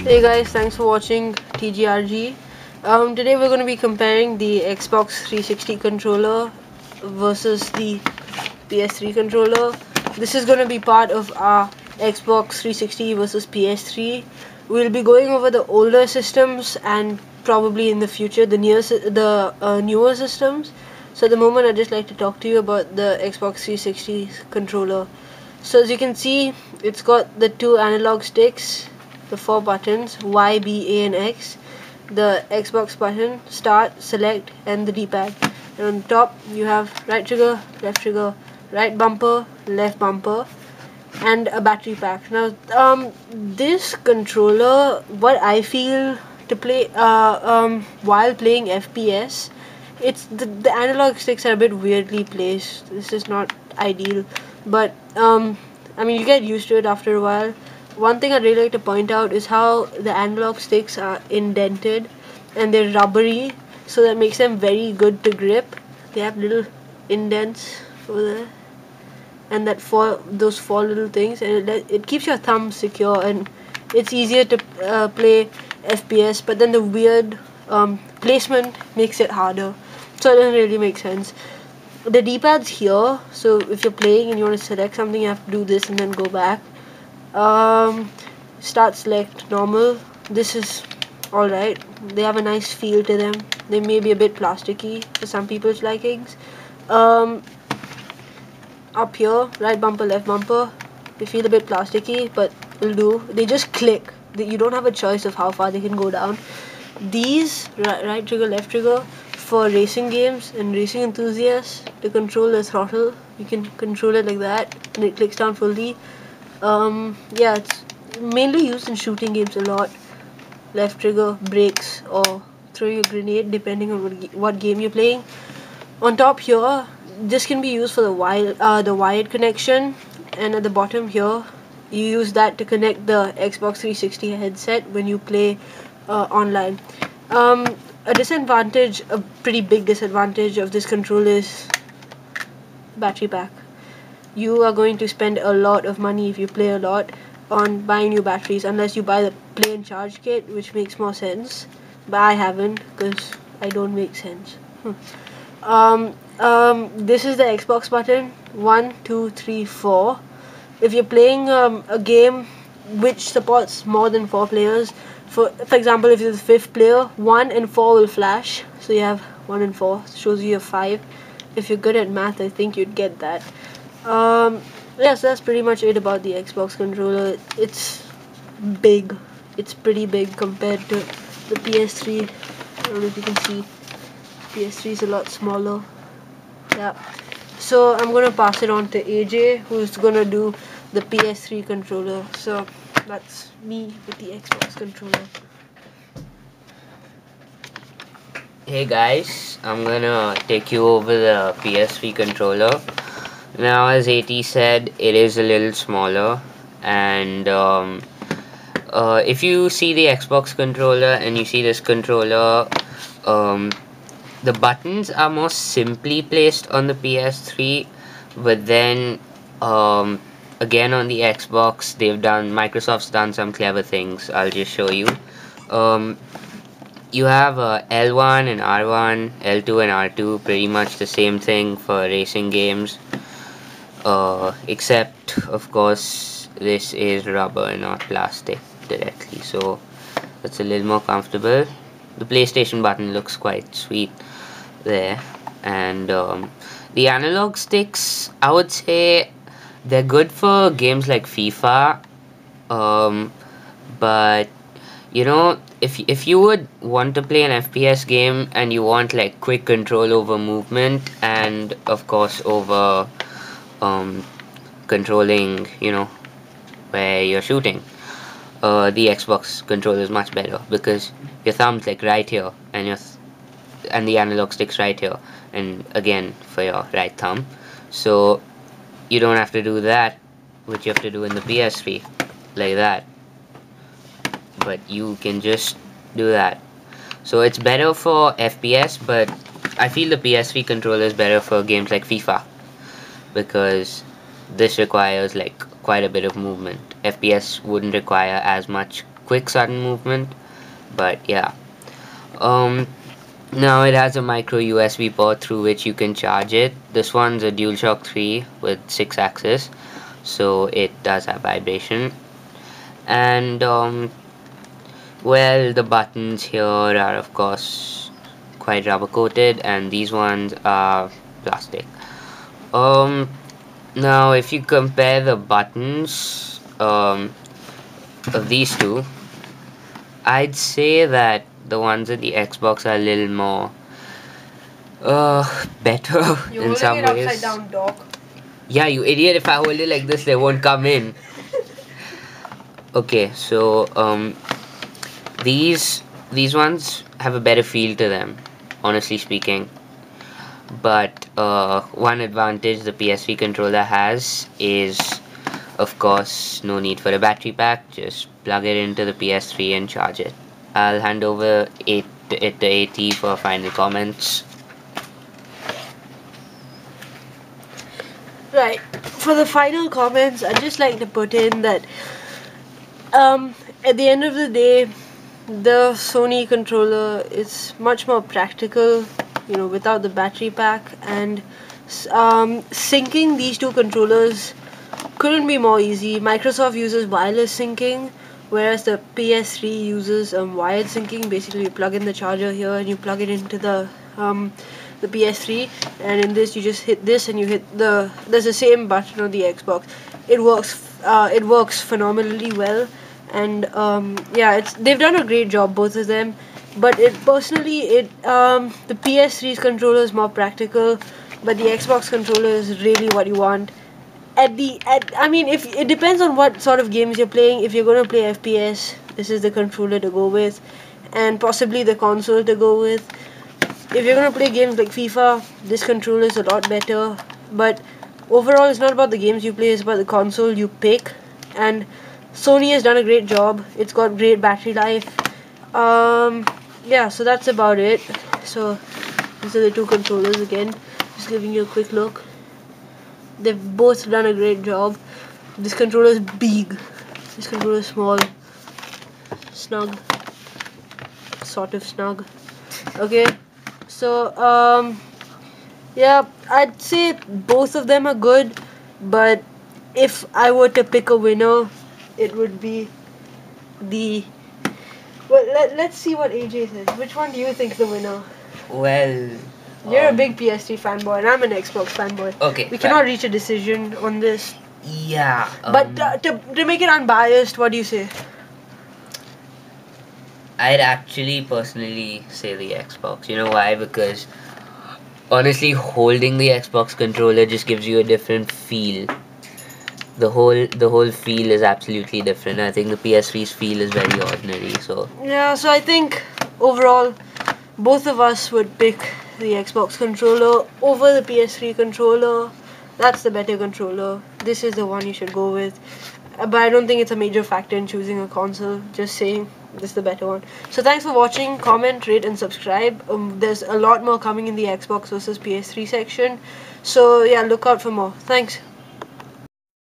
Hey guys, thanks for watching TGRG. Today we're going to be comparing the Xbox 360 controller versus the PS3 controller. This is going to be part of our Xbox 360 versus PS3. We'll be going over the older systems and probably in the future the newer systems. So at the moment I'd just like to talk to you about the Xbox 360 controller. So as you can see, it's got the two analog sticks, the four buttons Y, B, A and X, the Xbox button, start, select and the D-pad. And on top you have right trigger, right bumper, left bumper and a battery pack. Now this controller, what I feel to play while playing FPS, it's the analog sticks are a bit weirdly placed. This is not ideal, but I mean you get used to it after a while. One thing I'd really like to point out is how the analog sticks are indented and they're rubbery, so that makes them very good to grip. They have little indents over there and those four little things, and it keeps your thumb secure and it's easier to play FPS, but then the weird placement makes it harder, so it doesn't really make sense. The D-pad's here, so if you're playing and you want to select something, you have to do this and then go back. Start, select, normal. This is alright. They have a nice feel to them. They may be a bit plasticky for some people's likings. Up here, right bumper, left bumper, they feel a bit plasticky, but will do. They just click. You don't have a choice of how far they can go down. These, right trigger, left trigger, for racing games and racing enthusiasts, to control the throttle, you can control it like that and it clicks down fully. Yeah, it's mainly used in shooting games a lot. Left trigger, brakes, or throwing a grenade depending on what game you're playing. On top here, this can be used for the wired connection, and at the bottom here you use that to connect the Xbox 360 headset when you play online. A pretty big disadvantage of this controller is battery pack. You are going to spend a lot of money if you play a lot on buying new batteries, unless you buy the play and charge kit, which makes more sense, but I haven't because I don't make sense. This is the Xbox button. 1, 2, 3, 4. If you're playing a game which supports more than 4 players, for example, if you're the 5th player, 1 and 4 will flash, so you have 1 and 4, shows you a 5. If you're good at math, I think you'd get that. Yeah, so that's pretty much it about the Xbox controller. It's big. It's pretty big compared to the PS3. I don't know if you can see. PS3 is a lot smaller. Yeah. So I'm gonna pass it on to AJ, who's gonna do the PS3 controller. So that's me with the Xbox controller. Hey guys, I'm gonna take you over the PS3 controller. Now, as AT said, it is a little smaller, and if you see the Xbox controller and you see this controller, the buttons are more simply placed on the PS3, but then again on the Xbox, Microsoft's done some clever things. I'll just show you. You have L1 and R1, L2 and R2, pretty much the same thing for racing games, except of course this is rubber, not plastic directly, so it's a little more comfortable. The PlayStation button looks quite sweet there, and the analog sticks, I would say they're good for games like FIFA, but you know, if you would want to play an FPS game and you want like quick control over movement and of course over controlling, you know, where you're shooting, the Xbox controller is much better because your thumb's like right here and the analog stick's right here, and again for your right thumb, so you don't have to do that which you have to do in the PS3 like that, but you can just do that. So it's better for FPS, but I feel the PS3 controller is better for games like FIFA because this requires like quite a bit of movement. FPS wouldn't require as much quick sudden movement. But yeah. Now it has a micro USB port through which you can charge it. This one's a DualShock 3 with 6 axis, so it does have vibration. And well, the buttons here are of course quite rubber coated, and these ones are plastic. Now if you compare the buttons of these two, I'd say that the ones at the Xbox are a little more better in some You're holding it ways. upside down, dog. Yeah, you idiot, if I hold it like this they won't come in. Okay, so these ones have a better feel to them, honestly speaking. But one advantage the PS3 controller has is, of course, no need for a battery pack. Just plug it into the PS3 and charge it. I'll hand over it to AT for final comments. Right. For the final comments, I'd just like to put in that at the end of the day, the Sony controller is much more practical, you know, without the battery pack, and syncing these two controllers couldn't be more easy. Microsoft uses wireless syncing, whereas the PS3 uses wired syncing. Basically, you plug in the charger here and you plug it into the PS3, and in this you just hit this and you hit there's the same button on the Xbox. It works phenomenally well, and yeah, they've done a great job, both of them. But the PS3's controller is more practical, but the Xbox controller is really what you want. I mean, if it depends on what sort of games you're playing. If you're gonna play FPS, this is the controller to go with, and possibly the console to go with. If you're gonna play games like FIFA, this controller is a lot better. But overall, it's not about the games you play; it's about the console you pick. And Sony has done a great job. It's got great battery life. Yeah, so that's about it. So these are the two controllers again. Just giving you a quick look. They've both done a great job. This controller is big. This controller is small. Snug. Sort of snug. Okay. So, yeah, I'd say both of them are good. But if I were to pick a winner, it would be the... Well, let's see what AJ says. Which one do you think is the winner? Well, You're a big PS3 fanboy, and I'm an Xbox fanboy. Okay, we cannot reach a decision on this. yeah. But to make it unbiased, what do you say? I'd actually personally say the Xbox. You know why? Because honestly, holding the Xbox controller just gives you a different feel. The whole feel is absolutely different. I think the PS3's feel is very ordinary. So Yeah, so I think overall, both of us would pick the Xbox controller over the PS3 controller. That's the better controller. This is the one you should go with. But I don't think it's a major factor in choosing a console. Just saying, this is the better one. So thanks for watching. Comment, rate, and subscribe. There's a lot more coming in the Xbox versus PS3 section. So yeah, look out for more. Thanks.